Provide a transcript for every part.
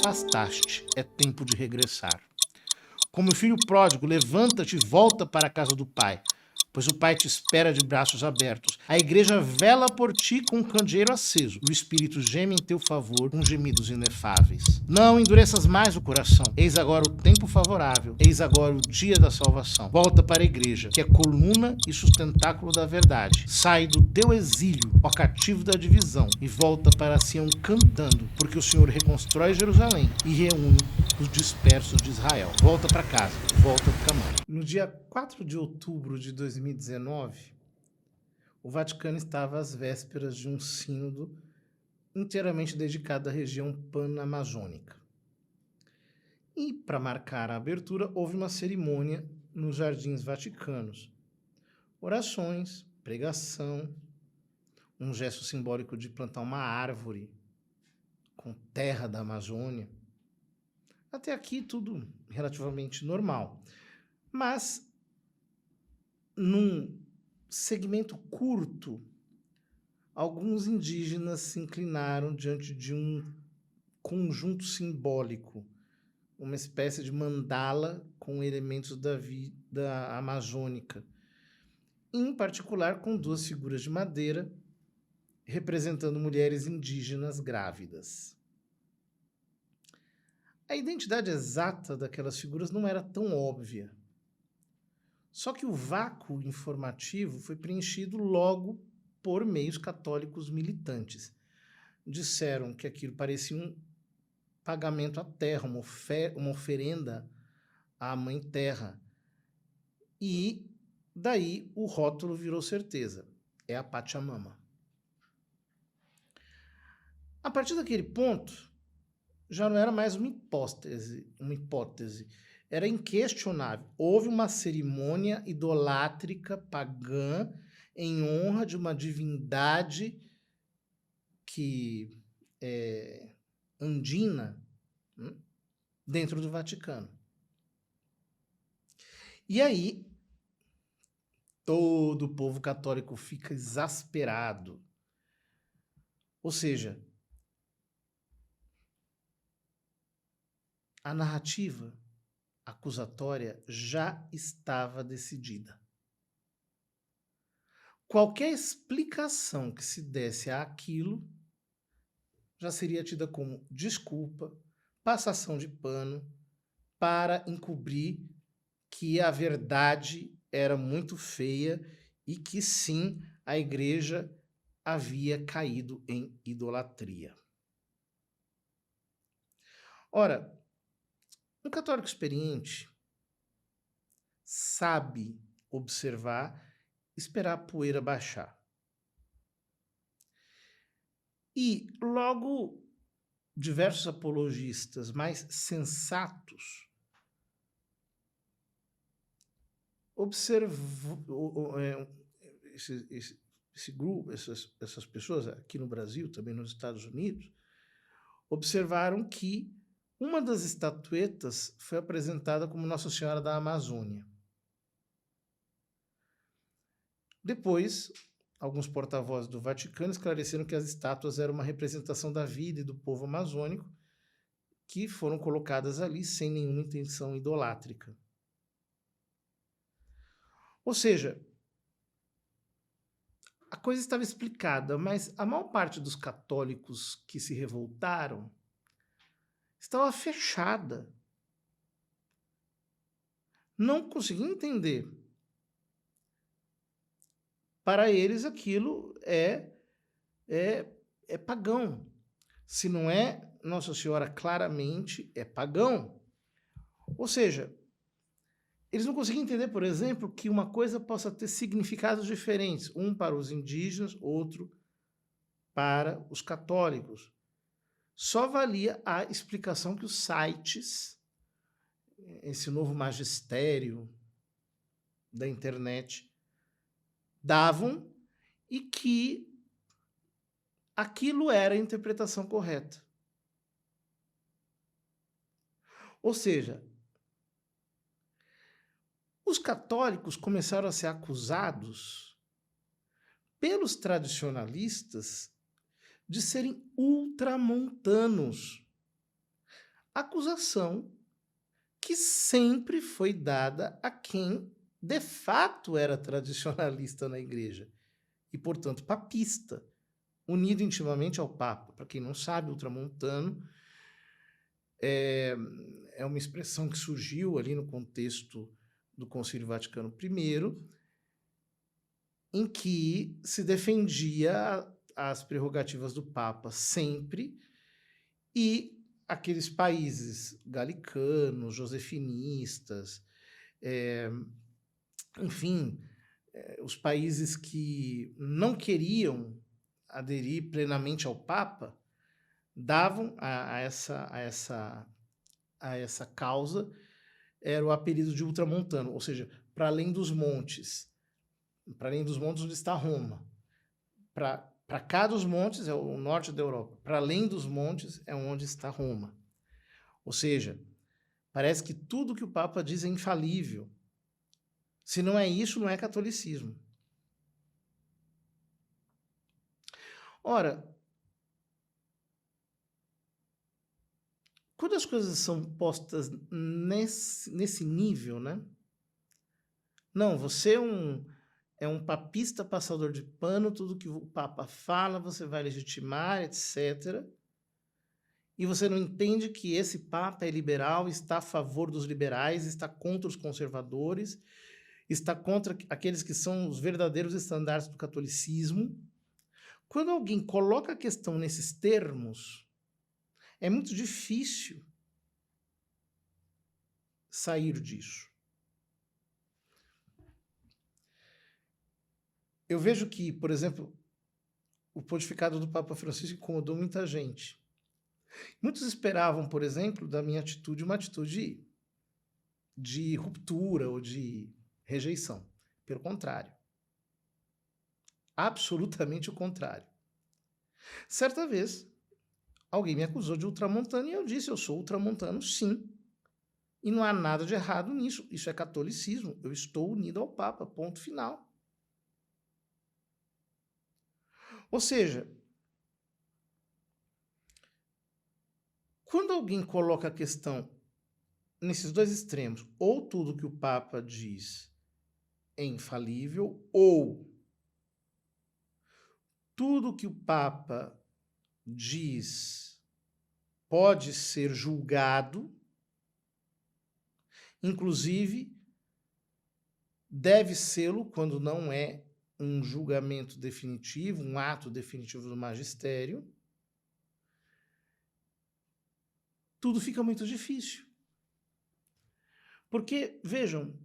afastaste, é tempo de regressar. Como filho pródigo, levanta-te e volta para a casa do Pai, pois o Pai te espera de braços abertos. A igreja vela por ti com um candeeiro aceso. O Espírito geme em teu favor com gemidos inefáveis. Não endureças mais o coração. Eis agora o tempo favorável. Eis agora o dia da salvação. Volta para a igreja, que é coluna e sustentáculo da verdade. Sai do teu exílio, ó cativo da divisão, e volta para Sião cantando, porque o Senhor reconstrói Jerusalém e reúne os dispersos de Israel. Volta para casa, volta do caminho. No dia 4 de outubro de 2019, o Vaticano estava às vésperas de um sínodo inteiramente dedicado à região panamazônica. E, para marcar a abertura, houve uma cerimônia nos Jardins Vaticanos. Orações, pregação, um gesto simbólico de plantar uma árvore com terra da Amazônia. Até aqui tudo relativamente normal. Mas, num segmento curto, alguns indígenas se inclinaram diante de um conjunto simbólico, uma espécie de mandala com elementos da vida amazônica, em particular com duas figuras de madeira representando mulheres indígenas grávidas. A identidade exata daquelas figuras não era tão óbvia. Só que o vácuo informativo foi preenchido logo por meios católicos militantes. Disseram que aquilo parecia um pagamento à terra, uma oferenda à Mãe Terra. E daí o rótulo virou certeza. É a Pachamama. A partir daquele ponto, já não era mais uma hipótese. Era inquestionável. Houve uma cerimônia idolátrica pagã em honra de uma divindade que é andina dentro do Vaticano. E aí, todo o povo católico fica exasperado. Ou seja, a narrativa acusatória já estava decidida. Qualquer explicação que se desse àquilo já seria tida como desculpa, passação de pano, para encobrir que a verdade era muito feia e que sim, a igreja havia caído em idolatria. Ora, um católico experiente sabe observar, esperar a poeira baixar. E logo diversos apologistas mais sensatos esse grupo, essas pessoas aqui no Brasil, também nos Estados Unidos, observaram que uma das estatuetas foi apresentada como Nossa Senhora da Amazônia. Depois, alguns porta-vozes do Vaticano esclareceram que as estátuas eram uma representação da vida e do povo amazônico que foram colocadas ali sem nenhuma intenção idolátrica. Ou seja, a coisa estava explicada, mas a maior parte dos católicos que se revoltaram estava fechada. Não conseguia entender. Para eles aquilo é pagão. Se não é Nossa Senhora claramente, é pagão. Ou seja, eles não conseguiam entender, por exemplo, que uma coisa possa ter significados diferentes, um para os indígenas, outro para os católicos. Só valia a explicação que os sites, esse novo magistério da internet, davam e que aquilo era a interpretação correta. Ou seja, os católicos começaram a ser acusados pelos tradicionalistas de serem ultramontanos. acusação que sempre foi dada a quem de fato era tradicionalista na igreja e, portanto, papista, unido intimamente ao Papa. Para quem não sabe, ultramontano é uma expressão que surgiu ali no contexto do Concílio Vaticano I, em que se defendia as prerrogativas do Papa sempre, e aqueles países galicanos, josefinistas, enfim, os países que não queriam aderir plenamente ao Papa, davam a essa causa, era o apelido de ultramontano, ou seja, para além dos montes onde está Roma, para cá dos montes é o norte da Europa, para além dos montes é onde está Roma. Ou seja, parece que tudo que o Papa diz é infalível. Se não é isso, não é catolicismo. Ora, quando as coisas são postas nesse nível, né? Não, você é um papista passador de pano, tudo que o Papa fala você vai legitimar, etc. E você não entende que esse Papa é liberal, está a favor dos liberais, está contra os conservadores, está contra aqueles que são os verdadeiros estandartes do catolicismo. Quando alguém coloca a questão nesses termos, é muito difícil sair disso. Eu vejo que, por exemplo, o pontificado do Papa Francisco incomodou muita gente. Muitos esperavam, por exemplo, da minha atitude uma atitude de ruptura ou de rejeição. Pelo contrário. Absolutamente o contrário. Certa vez, alguém me acusou de ultramontano e eu disse, eu sou ultramontano, sim. E não há nada de errado nisso. Isso é catolicismo. Eu estou unido ao Papa, ponto final. Ou seja, quando alguém coloca a questão nesses dois extremos, ou tudo que o Papa diz é infalível, ou tudo que o Papa diz pode ser julgado, inclusive deve sê-lo quando não é um julgamento definitivo, um ato definitivo do magistério, tudo fica muito difícil. Porque, vejam,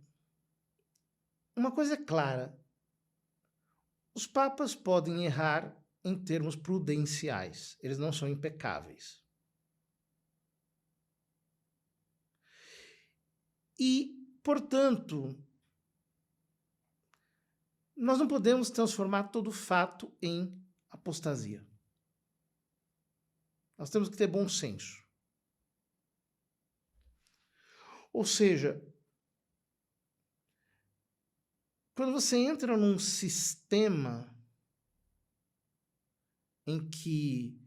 uma coisa é clara, os papas podem errar em termos prudenciais, eles não são impecáveis. E, portanto, nós não podemos transformar todo fato em apostasia. Nós temos que ter bom senso. Ou seja, quando você entra num sistema em que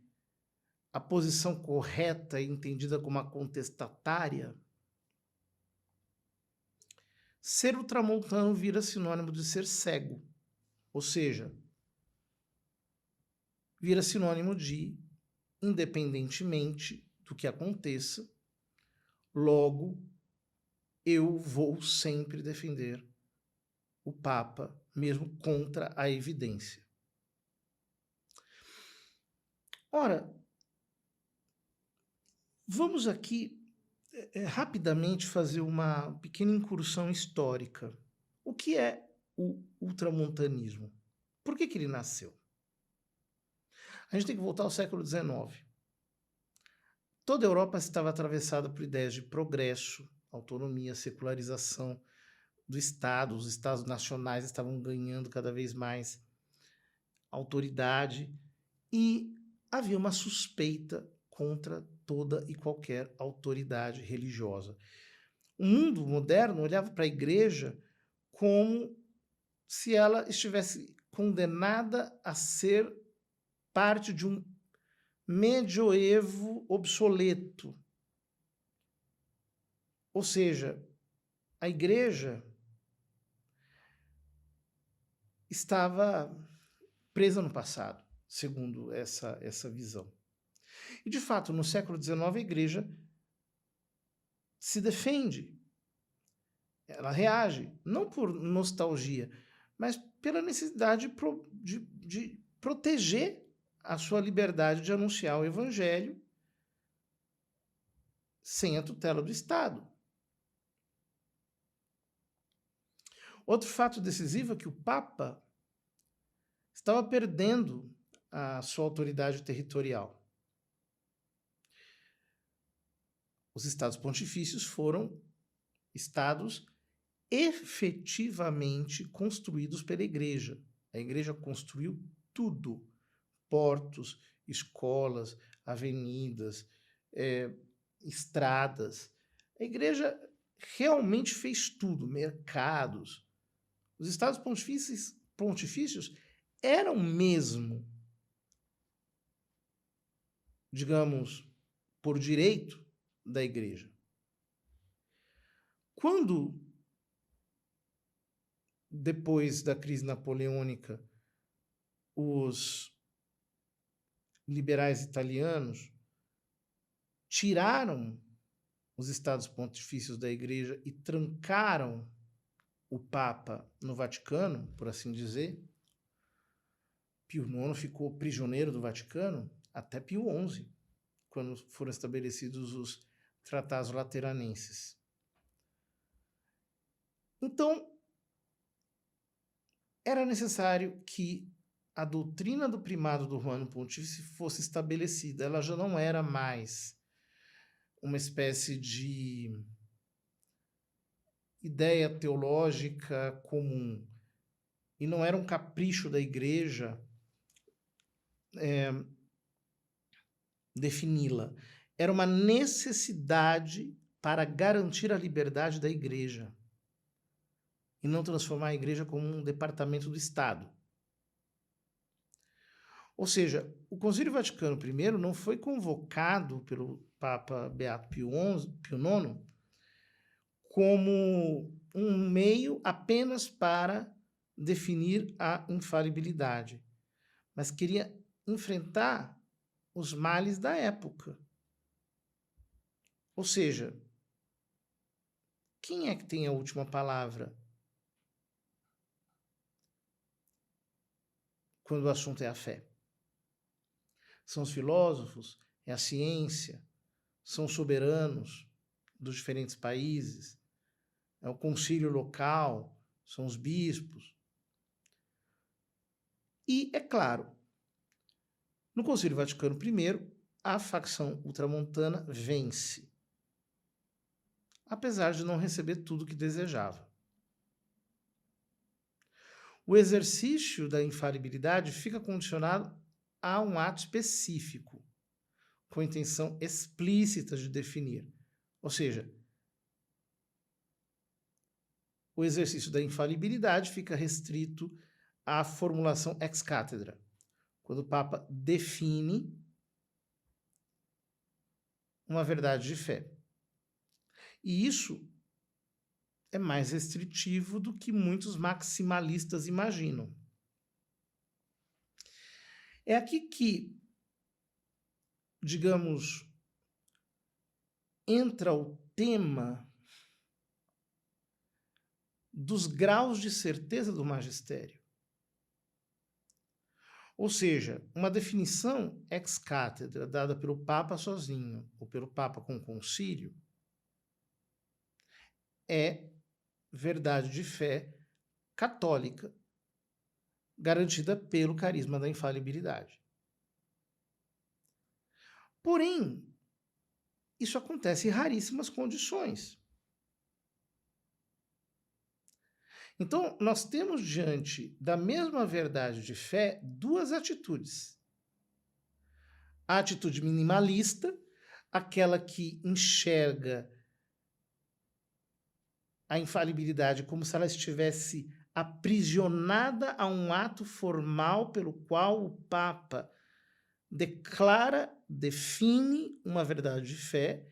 a posição correta é entendida como a contestatária, ser ultramontano vira sinônimo de ser cego. Ou seja, vira sinônimo de, independentemente do que aconteça, logo eu vou sempre defender o Papa, mesmo contra a evidência. Ora, vamos aqui rapidamente fazer uma pequena incursão histórica. O que é o ultramontanismo? Por que ele nasceu? A gente tem que voltar ao século XIX. Toda a Europa estava atravessada por ideias de progresso, autonomia, secularização do Estado. Os Estados nacionais estavam ganhando cada vez mais autoridade e havia uma suspeita contra toda e qualquer autoridade religiosa. O mundo moderno olhava para a igreja como se ela estivesse condenada a ser parte de um medioevo obsoleto. Ou seja, a igreja estava presa no passado, segundo essa visão. E, de fato, no século XIX, a igreja se defende. Ela reage, não por nostalgia, mas pela necessidade de proteger a sua liberdade de anunciar o evangelho sem a tutela do Estado. Outro fato decisivo é que o Papa estava perdendo a sua autoridade territorial. Os estados pontifícios foram estados efetivamente construídos pela igreja. A igreja construiu tudo: portos, escolas, avenidas, estradas. A igreja realmente fez tudo, mercados. Os estados pontifícios eram mesmo, digamos, por direito da igreja. Quando, depois da crise napoleônica, os liberais italianos tiraram os estados pontifícios da igreja e trancaram o Papa no Vaticano, por assim dizer, Pio IX ficou prisioneiro do Vaticano até Pio XI, quando foram estabelecidos os tratados lateranenses. Então, era necessário que a doutrina do primado do Romano Pontífice fosse estabelecida. Ela já não era mais uma espécie de ideia teológica comum. E não era um capricho da igreja defini-la. Era uma necessidade para garantir a liberdade da igreja e não transformar a igreja como um departamento do Estado. Ou seja, o Concílio Vaticano I não foi convocado pelo Papa Beato Pio IX como um meio apenas para definir a infalibilidade, mas queria enfrentar os males da época. Ou seja, quem é que tem a última palavra quando o assunto é a fé? São os filósofos? É a ciência? São os soberanos dos diferentes países? É o concílio local? São os bispos? E, é claro, no Concílio Vaticano I, a facção ultramontana vence, apesar de não receber tudo o que desejava. O exercício da infalibilidade fica condicionado a um ato específico, com a intenção explícita de definir. Ou seja, o exercício da infalibilidade fica restrito à formulação ex cátedra, quando o Papa define uma verdade de fé. E isso é mais restritivo do que muitos maximalistas imaginam. É aqui que, digamos, entra o tema dos graus de certeza do magistério. Ou seja, uma definição ex cátedra dada pelo Papa sozinho ou pelo Papa com concílio é verdade de fé católica garantida pelo carisma da infalibilidade. Porém, isso acontece em raríssimas condições. Então, nós temos diante da mesma verdade de fé duas atitudes. A atitude minimalista, aquela que enxerga a infalibilidade como se ela estivesse aprisionada a um ato formal pelo qual o Papa declara, define uma verdade de fé,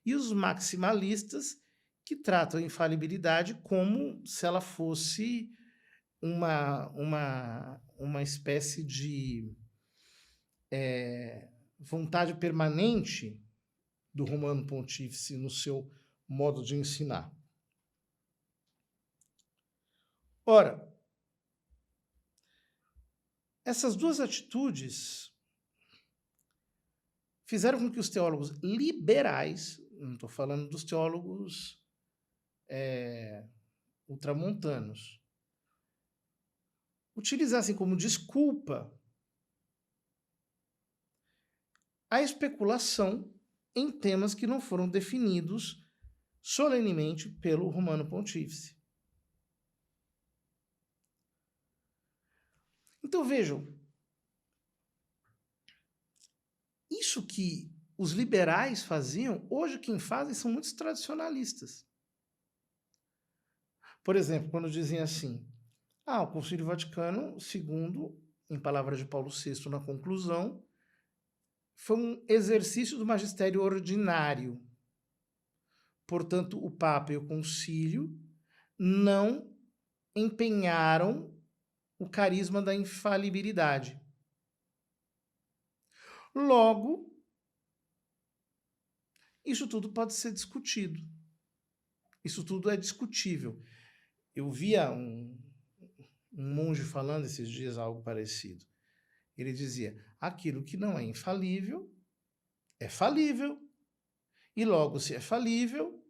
e os maximalistas que tratam a infalibilidade como se ela fosse uma espécie de vontade permanente do Romano Pontífice no seu modo de ensinar. Ora, essas duas atitudes fizeram com que os teólogos liberais, não estou falando dos teólogos ultramontanos, utilizassem como desculpa a especulação em temas que não foram definidos solenemente pelo Romano Pontífice. Então vejam, isso que os liberais faziam, hoje quem fazem são muitos tradicionalistas. Por exemplo, quando dizem assim, o Concílio Vaticano II, em palavras de Paulo VI na conclusão, foi um exercício do magistério ordinário. Portanto, o Papa e o Concílio não empenharam o carisma da infalibilidade. Logo, isso tudo pode ser discutido. Isso tudo é discutível. Eu via um monge falando esses dias algo parecido. Ele dizia, aquilo que não é infalível, é falível. E logo, se é falível,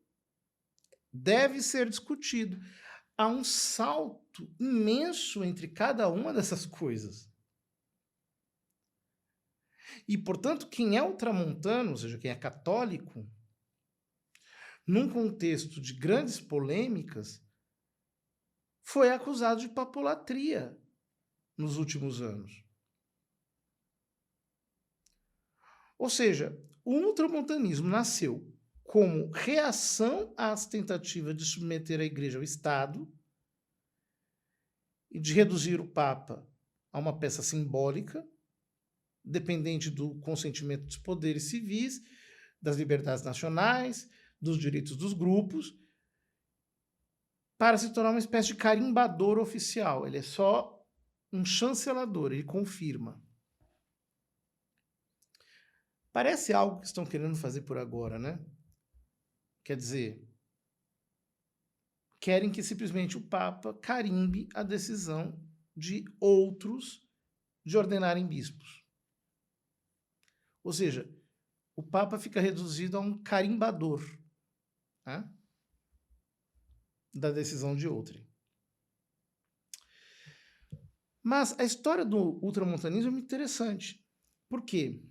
deve ser discutido. Há um salto imenso entre cada uma dessas coisas. E, portanto, quem é ultramontano, ou seja, quem é católico, num contexto de grandes polêmicas, foi acusado de papolatria nos últimos anos. Ou seja, o ultramontanismo nasceu como reação às tentativas de submeter a Igreja ao Estado e de reduzir o Papa a uma peça simbólica, dependente do consentimento dos poderes civis, das liberdades nacionais, dos direitos dos grupos, para se tornar uma espécie de carimbador oficial. Ele é só um chancelador, ele confirma. Parece algo que estão querendo fazer por agora, né? Quer dizer, querem que simplesmente o Papa carimbe a decisão de outros de ordenarem bispos. Ou seja, o Papa fica reduzido a um carimbador, né, da decisão de outrem. Mas a história do ultramontanismo é muito interessante. Por quê?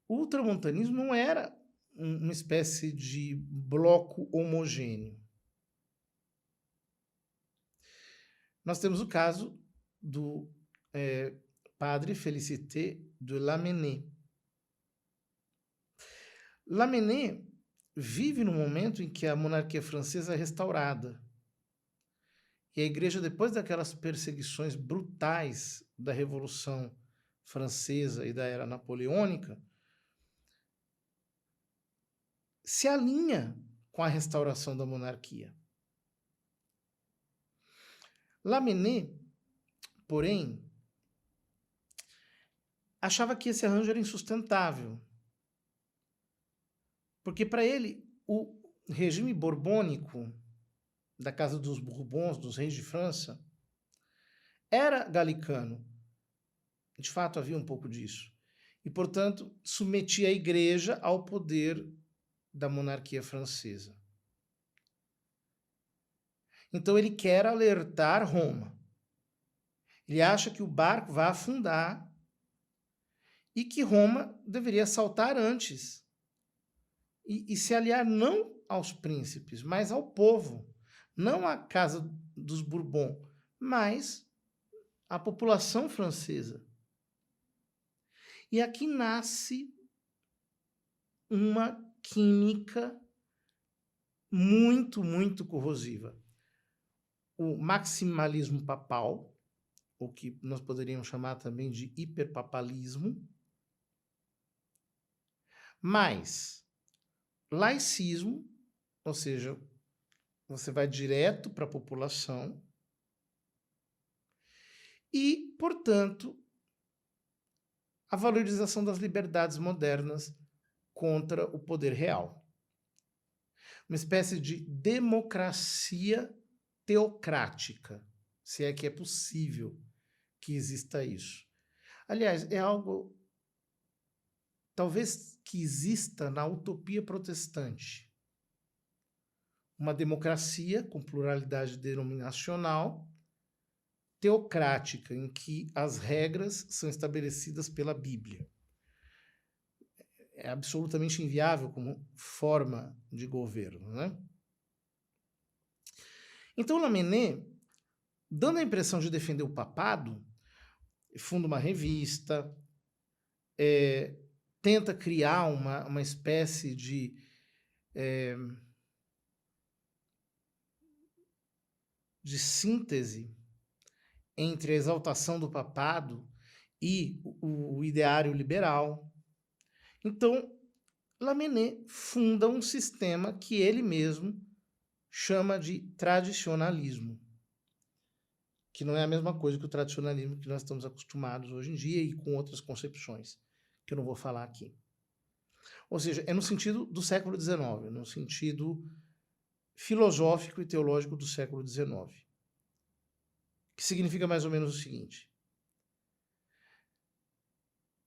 O ultramontanismo não era uma espécie de bloco homogêneo. Nós temos o caso do padre Félicité de Lamennais. Lamennais vive no momento em que a monarquia francesa é restaurada. E a igreja, depois daquelas perseguições brutais da Revolução Francesa e da Era Napoleônica, se alinha com a restauração da monarquia. Lamennais, porém, achava que esse arranjo era insustentável, porque para ele o regime borbônico da Casa dos Bourbons, dos reis de França, era galicano. De fato, havia um pouco disso. E, portanto, submetia a igreja ao poder da monarquia francesa. Então, ele quer alertar Roma. Ele acha que o barco vai afundar e que Roma deveria saltar antes e se aliar não aos príncipes, mas ao povo. Não à Casa dos Bourbons, mas à população francesa. E aqui nasce uma química muito, muito corrosiva. O maximalismo papal, o que nós poderíamos chamar também de hiperpapalismo, mais laicismo ou seja, você vai direto para a população e, portanto, a valorização das liberdades modernas contra o poder real. Uma espécie de democracia teocrática, se é que é possível que exista isso. Aliás, é algo talvez que exista na utopia protestante. Uma democracia com pluralidade denominacional, teocrática, em que as regras são estabelecidas pela Bíblia. É absolutamente inviável como forma de governo, né? Então, Lamennais, dando a impressão de defender o papado, funda uma revista, tenta criar uma espécie de síntese entre a exaltação do papado e o ideário liberal. Então, Lamennais funda um sistema que ele mesmo chama de tradicionalismo, que não é a mesma coisa que o tradicionalismo que nós estamos acostumados hoje em dia e com outras concepções, que eu não vou falar aqui. Ou seja, é no sentido do século XIX, no sentido filosófico e teológico do século XIX, que significa mais ou menos o seguinte: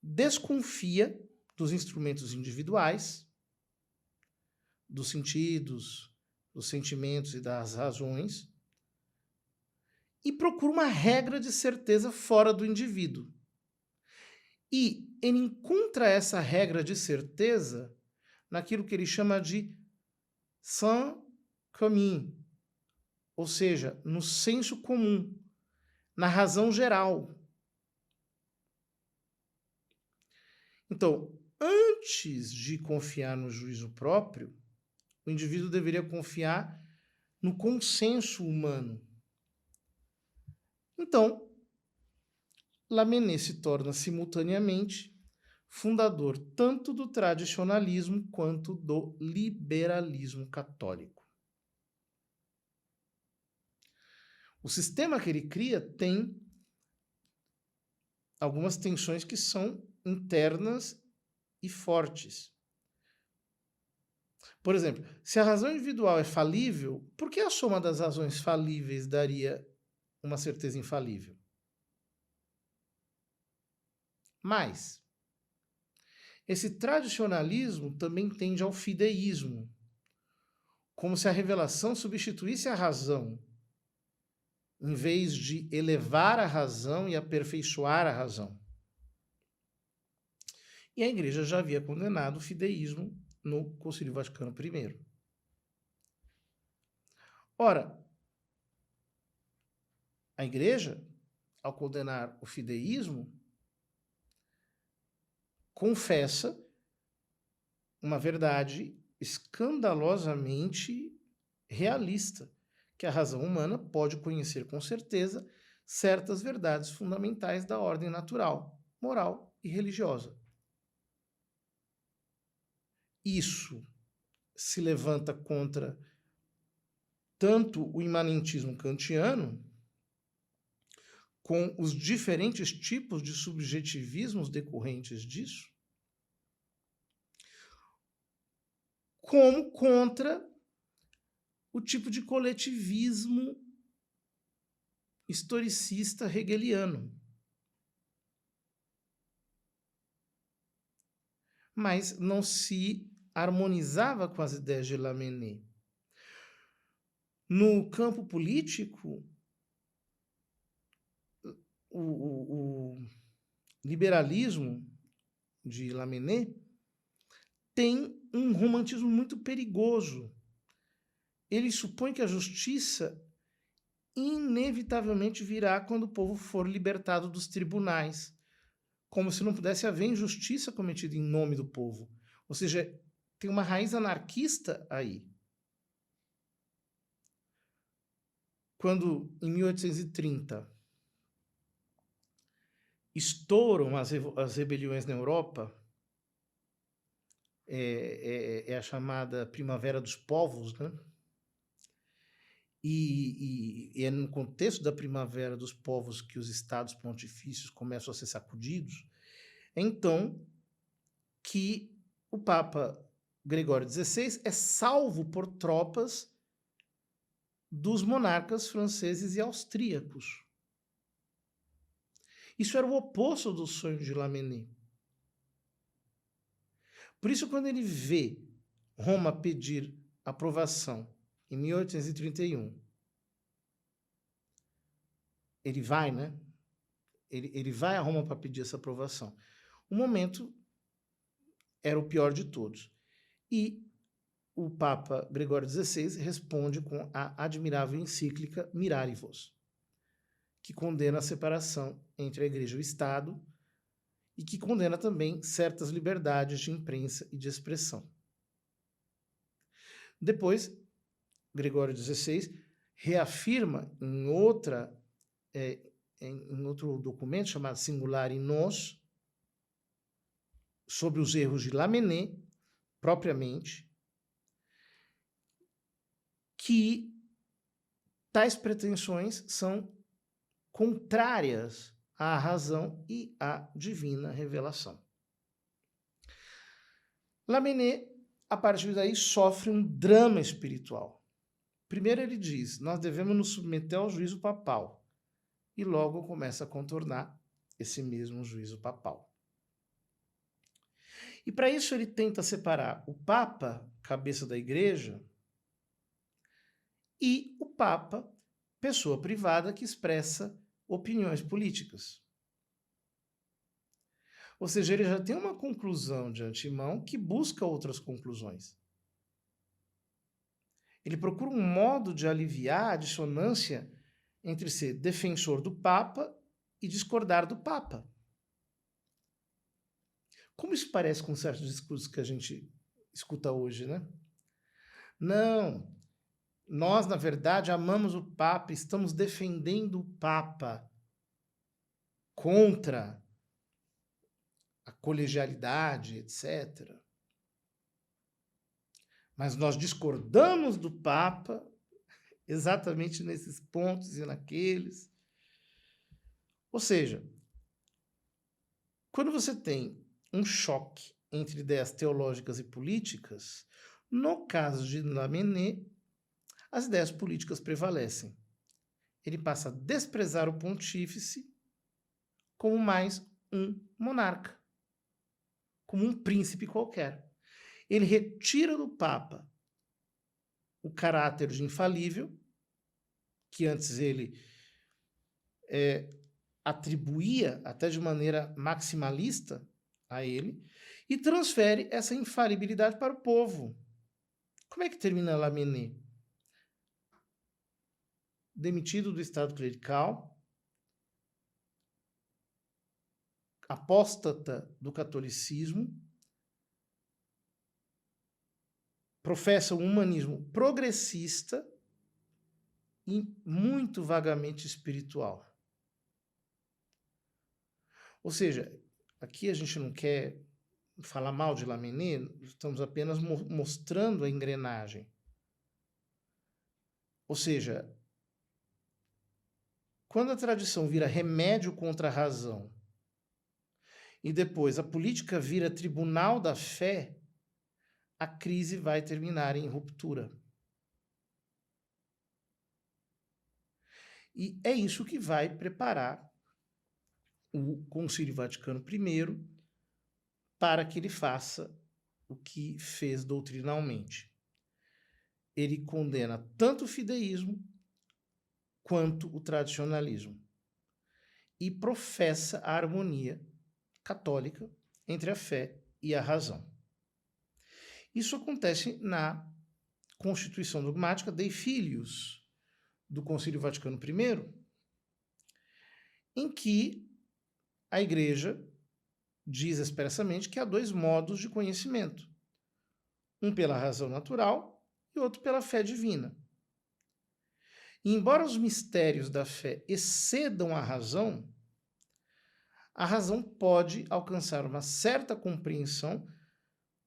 desconfia dos instrumentos individuais, dos sentidos, dos sentimentos e das razões, e procura uma regra de certeza fora do indivíduo. E ele encontra essa regra de certeza naquilo que ele chama de sens commun, ou seja, no senso comum, na razão geral. Então, antes de confiar no juízo próprio, o indivíduo deveria confiar no consenso humano. Então, Lamennais se torna simultaneamente fundador tanto do tradicionalismo quanto do liberalismo católico. O sistema que ele cria tem algumas tensões que são internas e fortes. Por exemplo, se a razão individual é falível, por que a soma das razões falíveis daria uma certeza infalível? Mas esse tradicionalismo também tende ao fideísmo, como se a revelação substituísse a razão, em vez de elevar a razão e aperfeiçoar a razão. E a Igreja já havia condenado o fideísmo no Concílio Vaticano I. Ora, a Igreja, ao condenar o fideísmo, confessa uma verdade escandalosamente realista, que a razão humana pode conhecer com certeza certas verdades fundamentais da ordem natural, moral e religiosa. Isso se levanta contra tanto o imanentismo kantiano, com os diferentes tipos de subjetivismos decorrentes disso, como contra o tipo de coletivismo historicista hegeliano. Mas não se harmonizava com as ideias de Lamennais. No campo político, o liberalismo de Lamennais tem um romantismo muito perigoso. Ele supõe que a justiça inevitavelmente virá quando o povo for libertado dos tribunais, como se não pudesse haver injustiça cometida em nome do povo. Ou seja, tem uma raiz anarquista aí. Quando, em 1830, estouram as rebeliões na Europa, é a chamada Primavera dos Povos, né? E é no contexto da Primavera dos Povos que os estados pontifícios começam a ser sacudidos, então que o Papa Gregório XVI é salvo por tropas dos monarcas franceses e austríacos. Isso era o oposto do sonho de Lamennais. Por isso, quando ele vê Roma pedir aprovação em 1831, ele vai, né? Ele vai a Roma para pedir essa aprovação. O momento era o pior de todos. E o Papa Gregório XVI responde com a admirável encíclica Mirari Vos, que condena a separação entre a Igreja e o Estado e que condena também certas liberdades de imprensa e de expressão. Depois, Gregório XVI reafirma em outro documento chamado Singulari Nos, sobre os erros de Lamennais, propriamente, que tais pretensões são contrárias à razão e à divina revelação. Lamennais, a partir daí, sofre um drama espiritual. Primeiro ele diz, nós devemos nos submeter ao juízo papal, e logo começa a contornar esse mesmo juízo papal. E para isso ele tenta separar o Papa, cabeça da Igreja, e o Papa, pessoa privada que expressa opiniões políticas. Ou seja, ele já tem uma conclusão de antemão que busca outras conclusões. Ele procura um modo de aliviar a dissonância entre ser defensor do Papa e discordar do Papa. Como isso parece com certos discursos que a gente escuta hoje, né? Não, nós, na verdade, amamos o Papa, estamos defendendo o Papa contra a colegialidade, etc. Mas nós discordamos do Papa exatamente nesses pontos e naqueles. Ou seja, quando você tem um choque entre ideias teológicas e políticas, no caso de Lamennais, as ideias políticas prevalecem. Ele passa a desprezar o pontífice como mais um monarca, como um príncipe qualquer. Ele retira do Papa o caráter de infalível, que antes ele atribuía até de maneira maximalista a ele, e transfere essa infalibilidade para o povo. Como é que termina Lamennais? Demitido do estado clerical, apóstata do catolicismo, professa um humanismo progressista e muito vagamente espiritual. Ou seja, aqui a gente não quer falar mal de Lamennais, estamos apenas mostrando a engrenagem. Ou seja, quando a tradição vira remédio contra a razão e depois a política vira tribunal da fé, a crise vai terminar em ruptura. E é isso que vai preparar o Concílio Vaticano I para que ele faça o que fez doutrinalmente. Ele condena tanto o fideísmo quanto o tradicionalismo e professa a harmonia católica entre a fé e a razão. Isso acontece na Constituição Dogmática Dei Filius do Concílio Vaticano I, em que a Igreja diz expressamente que há dois modos de conhecimento, um pela razão natural e outro pela fé divina. E embora os mistérios da fé excedam a razão pode alcançar uma certa compreensão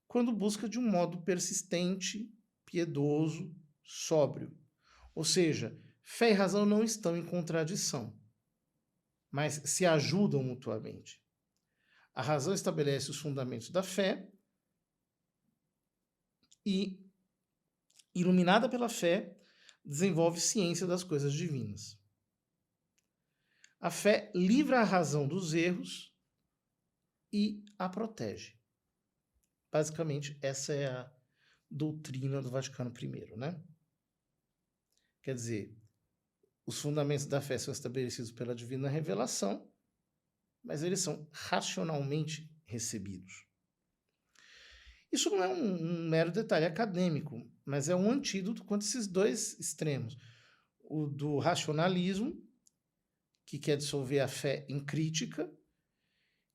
quando busca de um modo persistente, piedoso, sóbrio. Ou seja, fé e razão não estão em contradição, mas se ajudam mutuamente. A razão estabelece os fundamentos da fé e, iluminada pela fé, desenvolve ciência das coisas divinas. A fé livra a razão dos erros e a protege. Basicamente, essa é a doutrina do Vaticano I, né? Quer dizer, os fundamentos da fé são estabelecidos pela divina revelação, mas eles são racionalmente recebidos. Isso não é um mero detalhe acadêmico, mas é um antídoto contra esses dois extremos. O do racionalismo, que quer dissolver a fé em crítica,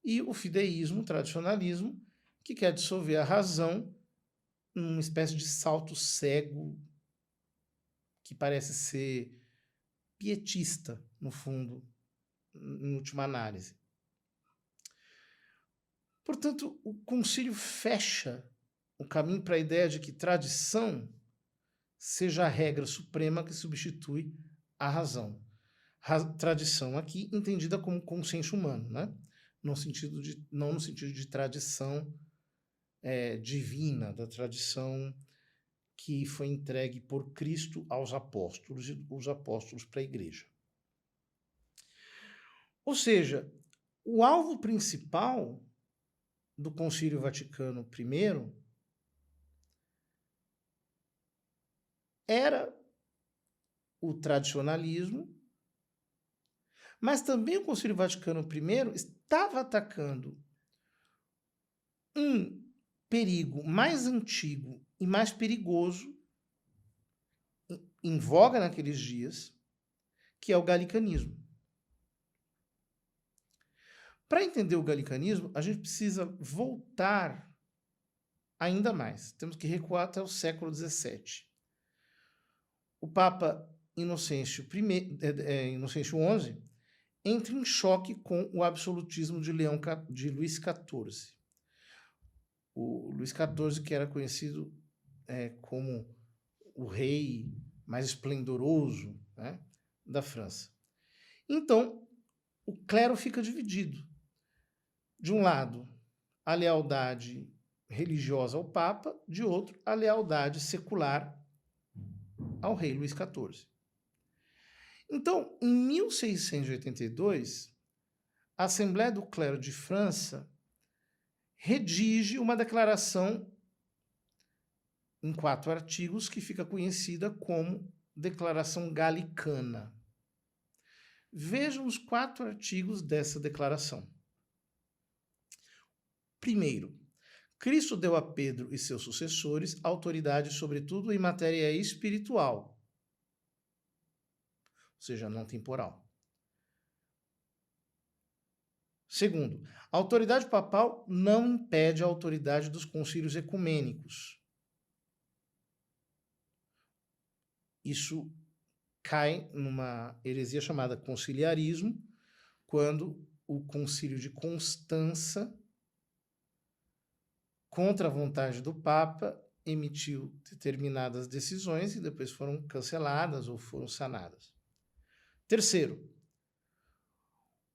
e o fideísmo, o tradicionalismo, que quer dissolver a razão numa espécie de salto cego que parece ser pietista, no fundo, em última análise. Portanto, o concílio fecha o caminho para a ideia de que tradição seja a regra suprema que substitui a razão. Tradição aqui entendida como consenso humano, né? Não no sentido de tradição divina, da tradição que foi entregue por Cristo aos apóstolos e os apóstolos para a igreja. Ou seja, o alvo principal do Concílio Vaticano I era o tradicionalismo, mas também o Concílio Vaticano I estava atacando um perigo mais antigo e mais perigoso, em voga naqueles dias, que é o galicanismo. Para entender o galicanismo, a gente precisa voltar ainda mais. Temos que recuar até o século XVII. O Papa Inocêncio XI entra em choque com o absolutismo de Luís XIV. O Luís XIV, que era conhecido como o rei mais esplendoroso, né, da França. Então, o clero fica dividido. De um lado, a lealdade religiosa ao Papa, de outro, a lealdade secular ao rei Luís XIV. Então, em 1682, a Assembleia do Clero de França redige uma declaração em 4 artigos que fica conhecida como Declaração Galicana. Vejam os 4 artigos dessa declaração. Primeiro, Cristo deu a Pedro e seus sucessores autoridade sobretudo em matéria espiritual, ou seja, não temporal. Segundo, a autoridade papal não impede a autoridade dos concílios ecumênicos. Isso cai numa heresia chamada conciliarismo, quando o concílio de Constança, contra a vontade do Papa, emitiu determinadas decisões e depois foram canceladas ou foram sanadas. Terceiro,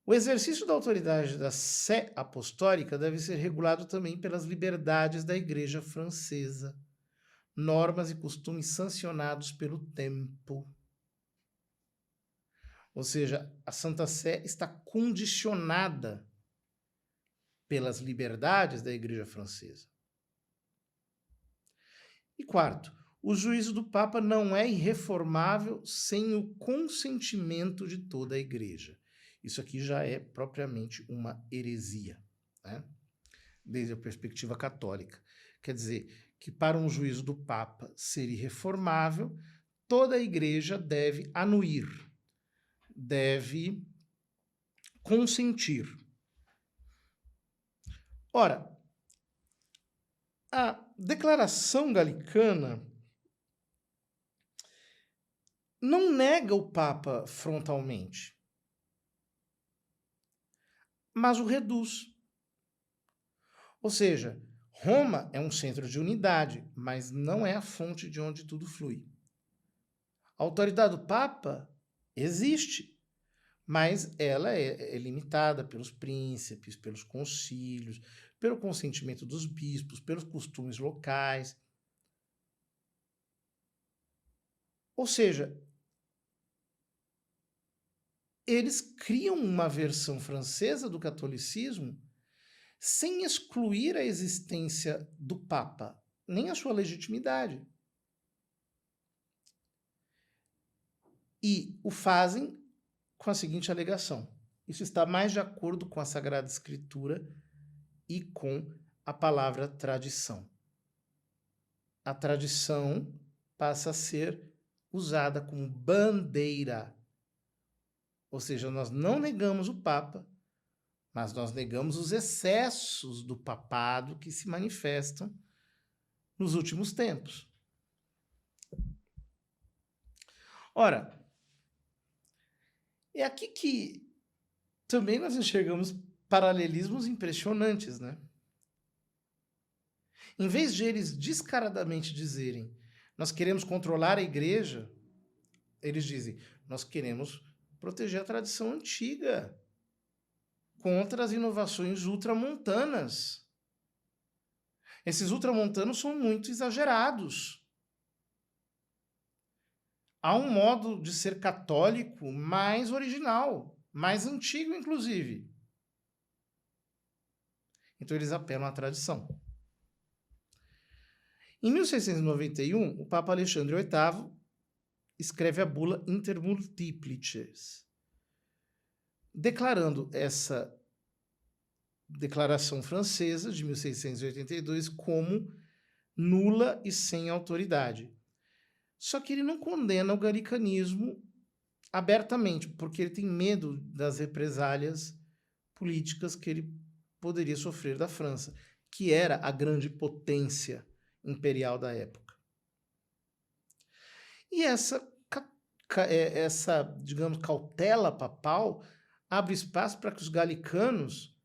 o exercício da autoridade da Sé Apostólica deve ser regulado também pelas liberdades da Igreja Francesa, normas e costumes sancionados pelo tempo. Ou seja, a Santa Sé está condicionada pelas liberdades da Igreja Francesa. E quarto, o juízo do Papa não é irreformável sem o consentimento de toda a Igreja. Isso aqui já é propriamente uma heresia, né? Desde a perspectiva católica. Quer dizer que para um juízo do Papa ser irreformável, toda a Igreja deve anuir, deve consentir. Ora, a Declaração Galicana não nega o Papa frontalmente, mas o reduz. Ou seja, Roma é um centro de unidade, mas não é a fonte de onde tudo flui. A autoridade do Papa existe, mas ela é limitada pelos príncipes, pelos concílios, pelo consentimento dos bispos, pelos costumes locais. Ou seja, eles criam uma versão francesa do catolicismo sem excluir a existência do Papa, nem a sua legitimidade. E o fazem com a seguinte alegação: isso está mais de acordo com a Sagrada Escritura e com a palavra tradição. A tradição passa a ser usada como bandeira. Ou seja, nós não negamos o Papa, mas nós negamos os excessos do papado que se manifestam nos últimos tempos. Ora, é aqui que também nós enxergamos paralelismos impressionantes, né? Em vez de eles descaradamente dizerem nós queremos controlar a igreja, eles dizem nós queremos proteger a tradição antiga contra as inovações ultramontanas. Esses ultramontanos são muito exagerados. Há um modo de ser católico mais original, mais antigo, inclusive. Então eles apelam à tradição. Em 1691, o Papa Alexandre VIII escreve a bula Inter Multiplices, declarando essa declaração francesa de 1682 como nula e sem autoridade. Só que ele não condena o galicanismo abertamente, porque ele tem medo das represálias políticas que ele poderia sofrer da França, que era a grande potência imperial da época. E essa, digamos, cautela papal abre espaço para que os galicanos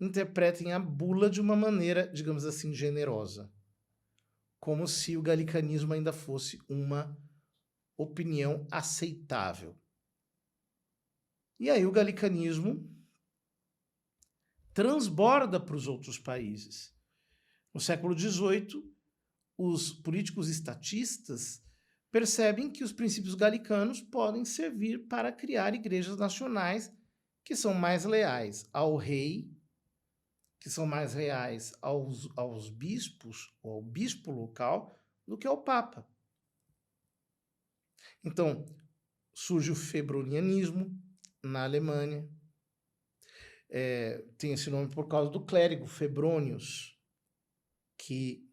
interpretem a bula de uma maneira, digamos assim, generosa. Como se o galicanismo ainda fosse uma opinião aceitável. E aí o galicanismo transborda para os outros países. No século XVIII, os políticos estatistas percebem que os princípios galicanos podem servir para criar igrejas nacionais que são mais leais ao rei, que são mais leais aos bispos, ou ao bispo local, do que ao Papa. Então, surge o febronianismo na Alemanha. Tem esse nome por causa do clérigo Febronius, que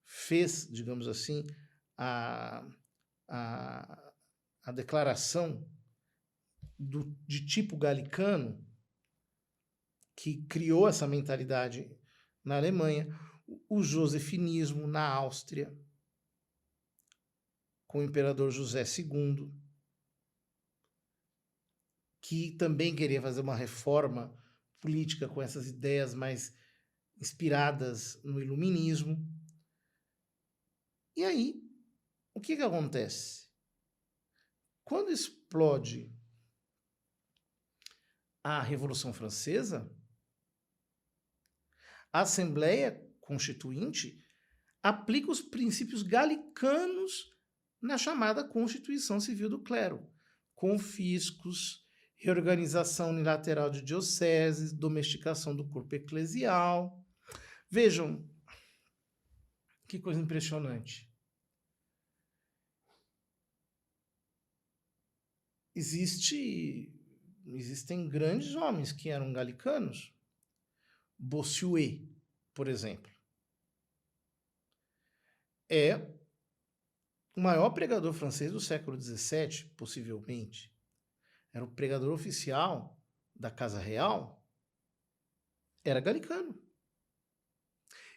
fez, digamos assim, a declaração de tipo galicano, que criou essa mentalidade na Alemanha, o josefinismo na Áustria, com o imperador José II, que também queria fazer uma reforma política com essas ideias mais inspiradas no iluminismo. E aí, o que acontece? Quando explode a Revolução Francesa, a Assembleia Constituinte aplica os princípios galicanos na chamada Constituição Civil do Clero. Confiscos, reorganização unilateral de dioceses, domesticação do corpo eclesial. Vejam, que coisa impressionante. Existem grandes homens que eram galicanos. Bossuet, por exemplo, é o maior pregador francês do século XVII, possivelmente. Era o pregador oficial da Casa Real, era galicano.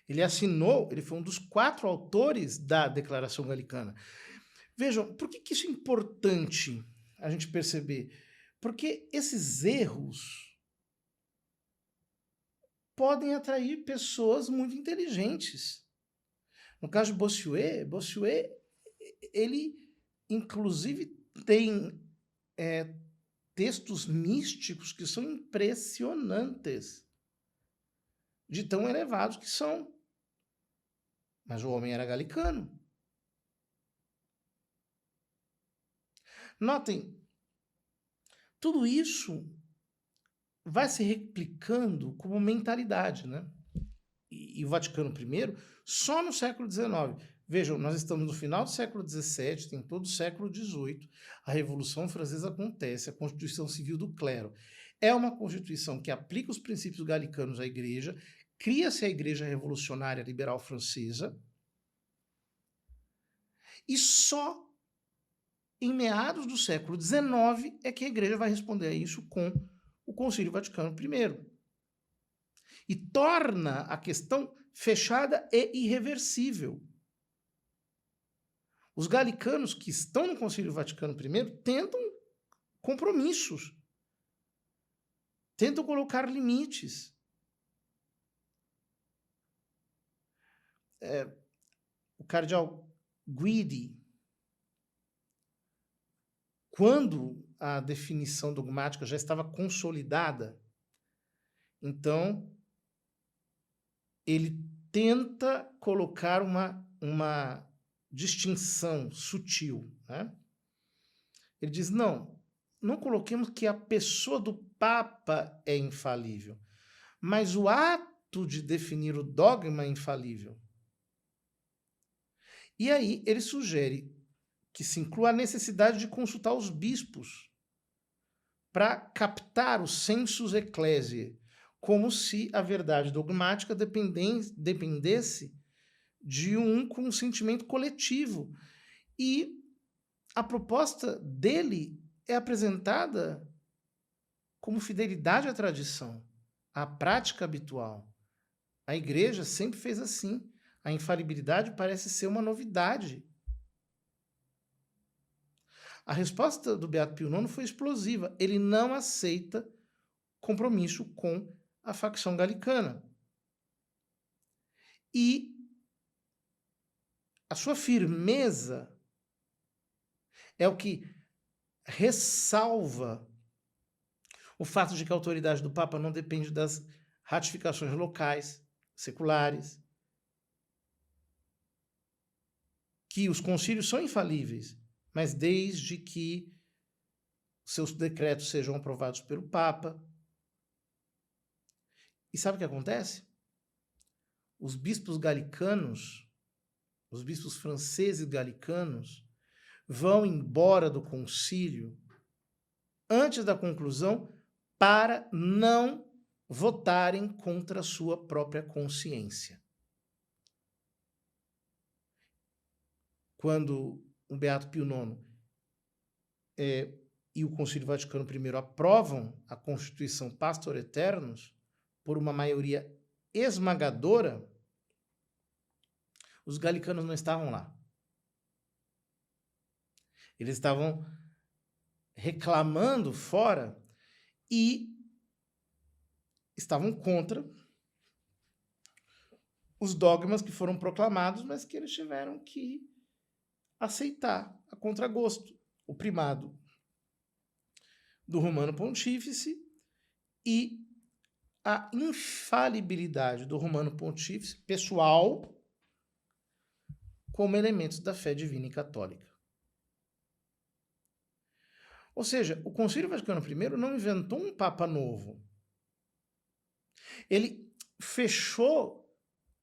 Ele foi um dos 4 autores da Declaração Galicana. Vejam, por que isso é importante a gente perceber? Porque esses erros podem atrair pessoas muito inteligentes. No caso de Bossuet, ele inclusive tem textos místicos que são impressionantes, de tão elevados que são. Mas o homem era galicano. Notem, tudo isso vai se replicando como mentalidade, né? E o Vaticano I, só no século XIX. Vejam, nós estamos no final do século XVII, tem todo o século XVIII, a Revolução Francesa acontece, a Constituição Civil do Clero. É uma Constituição que aplica os princípios galicanos à Igreja, cria-se a Igreja Revolucionária Liberal Francesa, e só em meados do século XIX é que a Igreja vai responder a isso com o Concílio Vaticano I. E torna a questão fechada e irreversível. Os galicanos que estão no Concílio Vaticano I tentam compromissos, tentam colocar limites. O cardeal Guidi, quando a definição dogmática já estava consolidada, então ele tenta colocar uma distinção sutil, né? Ele diz, não coloquemos que a pessoa do Papa é infalível, mas o ato de definir o dogma é infalível. E aí ele sugere que se inclua a necessidade de consultar os bispos para captar os sensus ecclesiae, como se a verdade dogmática dependesse de um consentimento coletivo. E a proposta dele é apresentada como fidelidade à tradição, à prática habitual. A Igreja sempre fez assim. A infalibilidade parece ser uma novidade. A resposta do Beato Pio IX foi explosiva. Ele não aceita compromisso com a facção galicana. E a sua firmeza é o que ressalva o fato de que a autoridade do Papa não depende das ratificações locais, seculares, que os concílios são infalíveis, mas desde que seus decretos sejam aprovados pelo Papa. E sabe o que acontece? Os bispos galicanos, os bispos franceses galicanos, vão embora do concílio antes da conclusão para não votarem contra a sua própria consciência. Quando o Beato Pio IX e o Concílio Vaticano I aprovam a Constituição Pastor Aeternus por uma maioria esmagadora, os galicanos não estavam lá. Eles estavam reclamando fora e estavam contra os dogmas que foram proclamados, mas que eles tiveram que aceitar a contragosto o primado do Romano Pontífice e a infalibilidade do Romano Pontífice pessoal como elementos da fé divina e católica. Ou seja, o Concílio Vaticano I não inventou um Papa novo. Ele fechou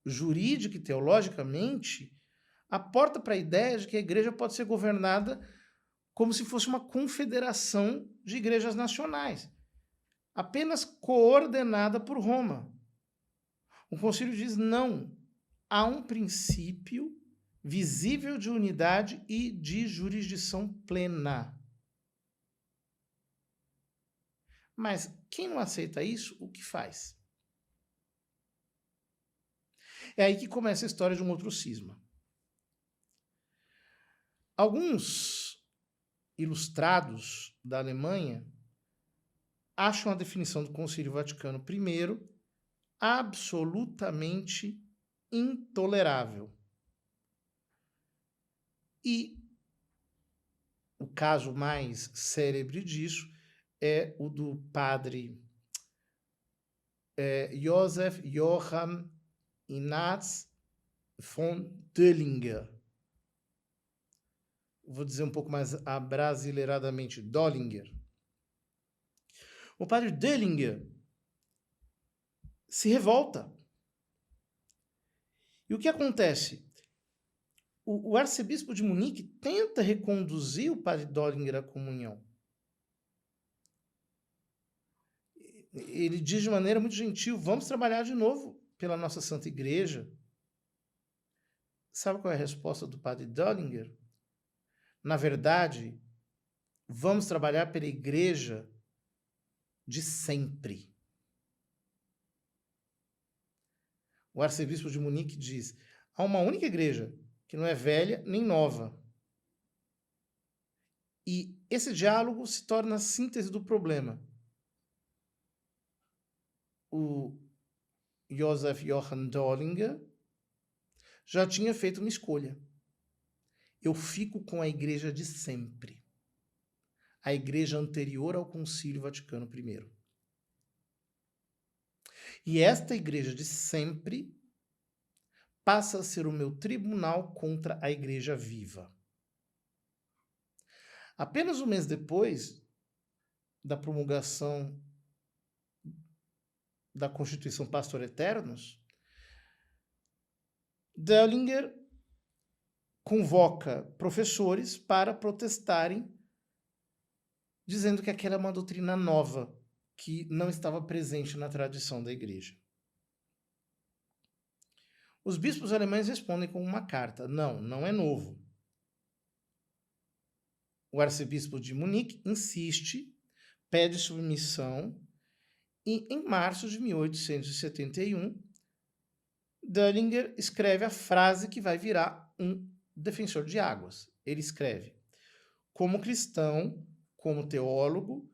jurídica e teologicamente a porta para a ideia de que a igreja pode ser governada como se fosse uma confederação de igrejas nacionais, apenas coordenada por Roma. O concílio diz não, há um princípio visível de unidade e de jurisdição plena. Mas quem não aceita isso, o que faz? É aí que começa a história de um outro cisma. Alguns ilustrados da Alemanha acham a definição do Concílio Vaticano I absolutamente intolerável. E o caso mais célebre disso é o do padre Josef Johann Ignaz von Döllinger. Vou dizer um pouco mais abrasileiradamente, Döllinger. O padre Döllinger se revolta. E o que acontece? O arcebispo de Munique tenta reconduzir o padre Döllinger à comunhão. Ele diz de maneira muito gentil, vamos trabalhar de novo pela nossa Santa Igreja. Sabe qual é a resposta do padre Döllinger? Na verdade, vamos trabalhar pela Igreja de sempre. O arcebispo de Munique diz, há uma única igreja que não é velha nem nova. E esse diálogo se torna a síntese do problema. O Josef Johann Döllinger já tinha feito uma escolha. Eu fico com a igreja de sempre. A igreja anterior ao Concílio Vaticano I. E esta igreja de sempre passa a ser o meu tribunal contra a igreja viva. Apenas um mês depois da promulgação da Constituição Pastor Eternos, Döllinger convoca professores para protestarem, dizendo que aquela é uma doutrina nova, que não estava presente na tradição da igreja. Os bispos alemães respondem com uma carta. Não, não é novo. O arcebispo de Munique insiste, pede submissão, e em março de 1871, Döllinger escreve a frase que vai virar um defensor de águas. Ele escreve, como cristão, como teólogo,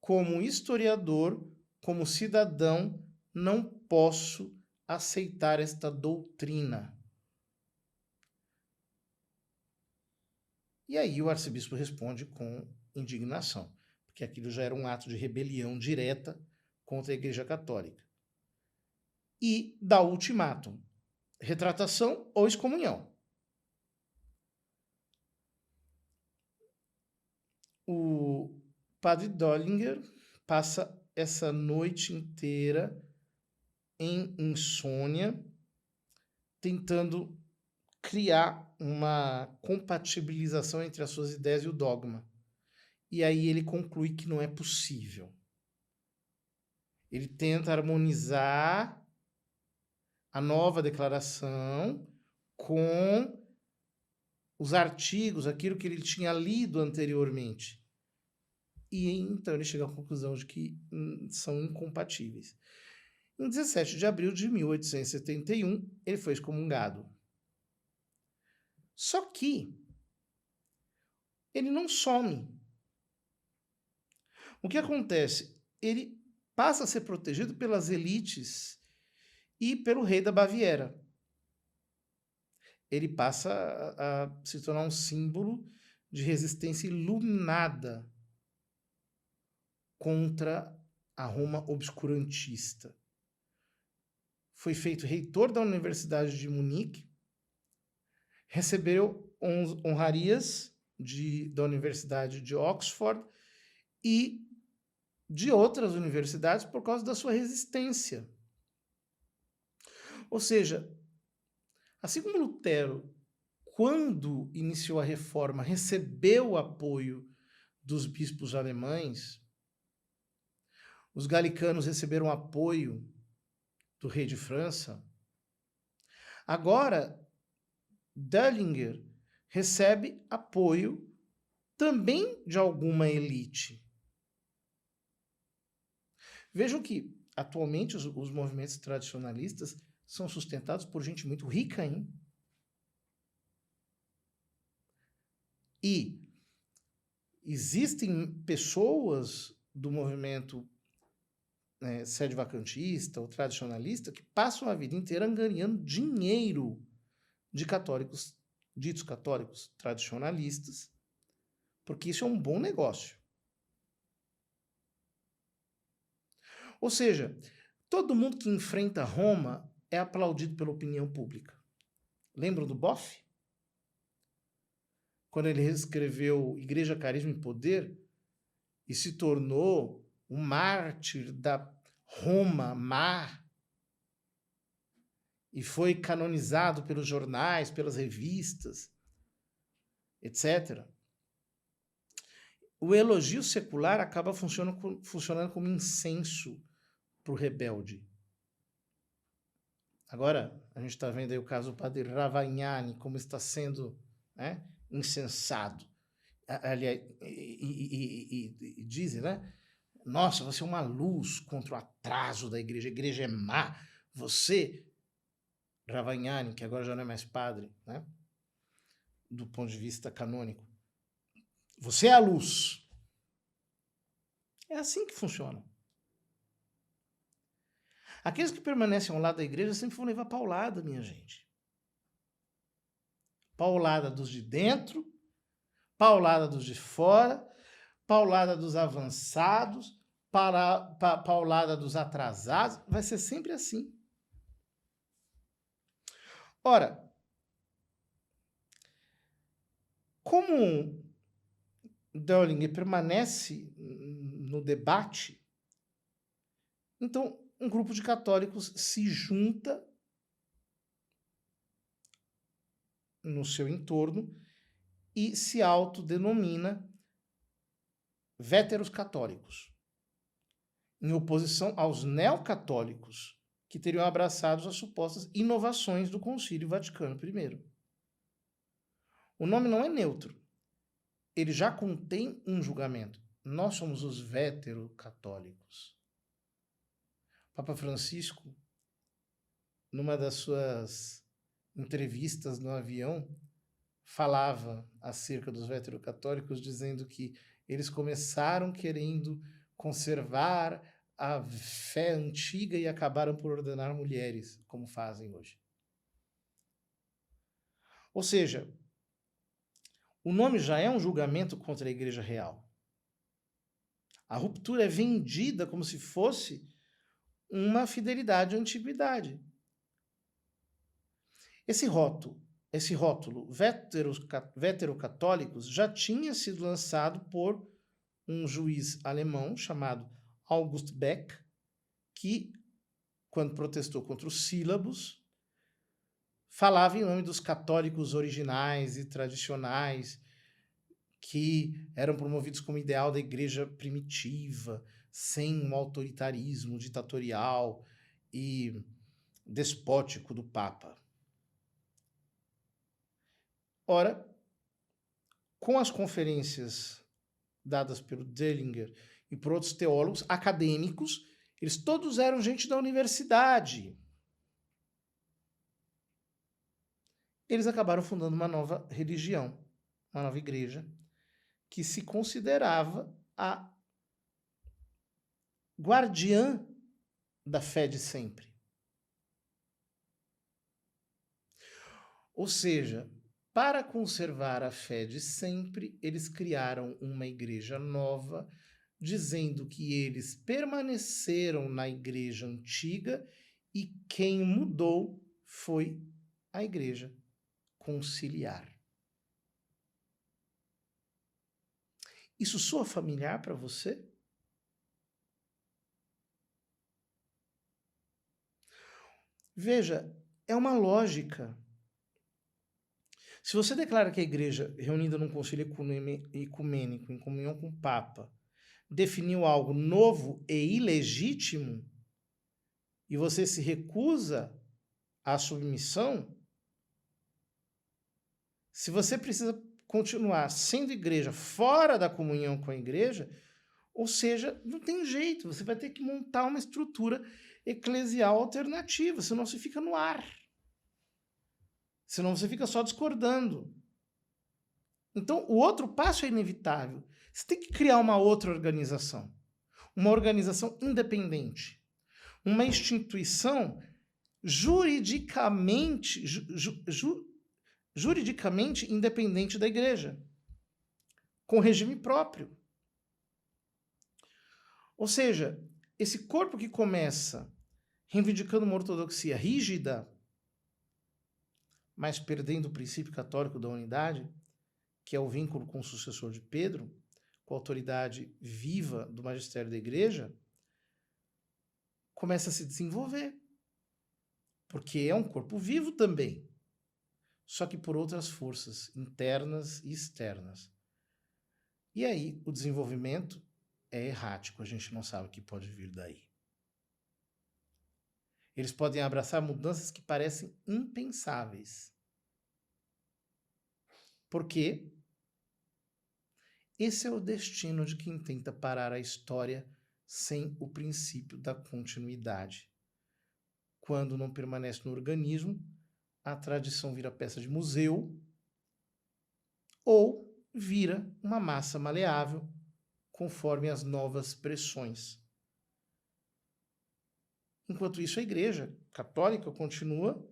como historiador, como cidadão, não posso aceitar esta doutrina. E aí o arcebispo responde com indignação, porque aquilo já era um ato de rebelião direta contra a Igreja Católica. E dá o ultimátum, retratação ou excomunhão. O padre Döllinger passa essa noite inteira em insônia, tentando criar uma compatibilização entre as suas ideias e o dogma. E aí ele conclui que não é possível. Ele tenta harmonizar a nova declaração com os artigos, aquilo que ele tinha lido anteriormente. E então ele chega à conclusão de que são incompatíveis. Em 17 de abril de 1871, ele foi excomungado. Só que ele não some. O que acontece? Ele passa a ser protegido pelas elites e pelo rei da Baviera. Ele passa a se tornar um símbolo de resistência iluminada contra a Roma obscurantista. Foi feito reitor da Universidade de Munique, recebeu honrarias da Universidade de Oxford e de outras universidades por causa da sua resistência. Ou seja, assim como Lutero, quando iniciou a reforma, recebeu o apoio dos bispos alemães, os galicanos receberam apoio do rei de França, agora Döllinger recebe apoio também de alguma elite. Vejam que, atualmente, os movimentos tradicionalistas são sustentados por gente muito rica, hein? E existem pessoas do movimento sede vacantista ou tradicionalista que passam a vida inteira ganhando dinheiro de católicos, ditos católicos tradicionalistas, porque isso é um bom negócio. Ou seja, todo mundo que enfrenta Roma é aplaudido pela opinião pública. Lembram do Boff? Quando ele escreveu Igreja, Carisma e Poder e se tornou o mártir da Roma má e foi canonizado pelos jornais, pelas revistas, etc. O elogio secular acaba funcionando como incenso para o rebelde. Agora, a gente está vendo aí o caso do padre Ravagnani, como está sendo incensado. Aliás, e dizem, né? Nossa, você é uma luz contra o atraso da igreja. A igreja é má. Você, Ravagnani, que agora já não é mais padre, né? Do ponto de vista canônico, você é a luz. É assim que funciona. Aqueles que permanecem ao lado da igreja sempre vão levar paulada, minha gente. Paulada dos de dentro, paulada dos de fora, paulada dos avançados, paulada dos atrasados. Vai ser sempre assim. Ora, como Döllinger permanece no debate, então um grupo de católicos se junta no seu entorno e se autodenomina véteros católicos, em oposição aos neocatólicos, que teriam abraçado as supostas inovações do Concílio Vaticano I. O nome não é neutro. Ele já contém um julgamento. Nós somos os vétero-católicos. Papa Francisco, numa das suas entrevistas no avião, falava acerca dos vétero-católicos, dizendo que eles começaram querendo conservar a fé antiga e acabaram por ordenar mulheres, como fazem hoje. Ou seja, o nome já é um julgamento contra a Igreja Real. A ruptura é vendida como se fosse uma fidelidade à antiguidade. Esse rótulo vétero-católicos já tinha sido lançado por um juiz alemão chamado August Beck, que, quando protestou contra os sílabos, falava em nome dos católicos originais e tradicionais que eram promovidos como ideal da igreja primitiva, sem um autoritarismo ditatorial e despótico do Papa. Ora, com as conferências dadas pelo Döllinger e por outros teólogos acadêmicos, eles todos eram gente da universidade. Eles acabaram fundando uma nova religião, uma nova igreja, que se considerava a guardiã da fé de sempre. Ou seja, para conservar a fé de sempre, eles criaram uma igreja nova, dizendo que eles permaneceram na igreja antiga e quem mudou foi a igreja conciliar. Isso soa familiar para você? Veja, é uma lógica. Se você declara que a igreja, reunida num concílio ecumênico, em comunhão com o Papa, definiu algo novo e ilegítimo, e você se recusa à submissão, se você precisa continuar sendo igreja fora da comunhão com a igreja, ou seja, não tem jeito, você vai ter que montar uma estrutura eclesial alternativa, senão você fica no ar. Senão você fica só discordando. Então, o outro passo é inevitável. Você tem que criar uma outra organização. uma organização independente, uma instituição juridicamente independente da igreja, com regime próprio. Ou seja, esse corpo que começa reivindicando uma ortodoxia rígida, mas perdendo o princípio católico da unidade, que é o vínculo com o sucessor de Pedro, com a autoridade viva do magistério da igreja, começa a se desenvolver. Porque é um corpo vivo também, só que por outras forças internas e externas. E aí o desenvolvimento é errático, a gente não sabe o que pode vir daí. Eles podem abraçar mudanças que parecem impensáveis. Porque esse é o destino de quem tenta parar a história sem o princípio da continuidade. Quando não permanece no organismo, a tradição vira peça de museu ou vira uma massa maleável conforme as novas pressões. Enquanto isso, a Igreja Católica continua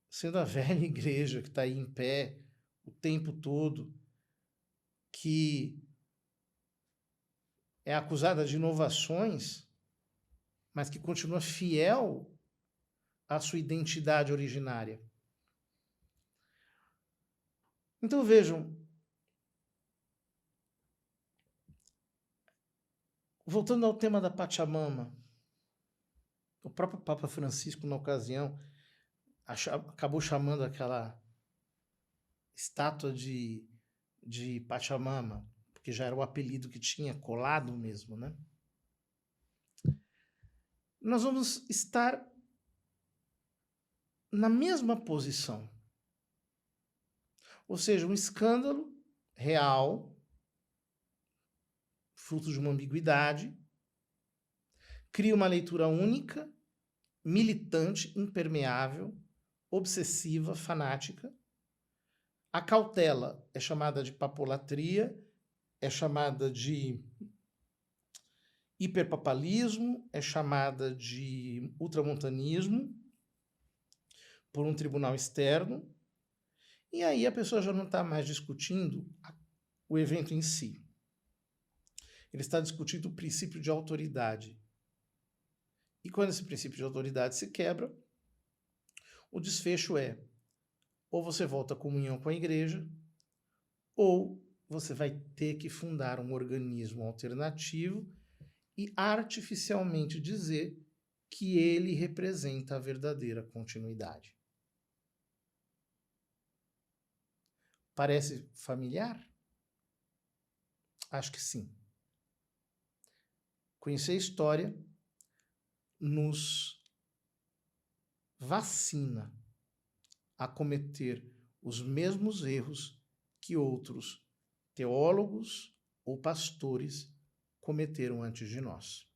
sendo a velha igreja que está aí em pé o tempo todo, que é acusada de inovações, mas que continua fiel à sua identidade originária. Então vejam, voltando ao tema da Pachamama, o próprio Papa Francisco, na ocasião, acabou chamando aquela estátua de Pachamama, porque já era o apelido que tinha, colado mesmo, né? Nós vamos estar na mesma posição. Ou seja, um escândalo real, fruto de uma ambiguidade, cria uma leitura única, militante, impermeável, obsessiva, fanática. A cautela é chamada de papolatria, é chamada de hiperpapalismo, é chamada de ultramontanismo por um tribunal externo, e aí a pessoa já não está mais discutindo o evento em si. Ele está discutindo o princípio de autoridade. E quando esse princípio de autoridade se quebra, o desfecho é: ou você volta à comunhão com a igreja, ou você vai ter que fundar um organismo alternativo e artificialmente dizer que ele representa a verdadeira continuidade. Parece familiar? Acho que sim. Conhecer a história nos vacina a cometer os mesmos erros que outros teólogos ou pastores cometeram antes de nós.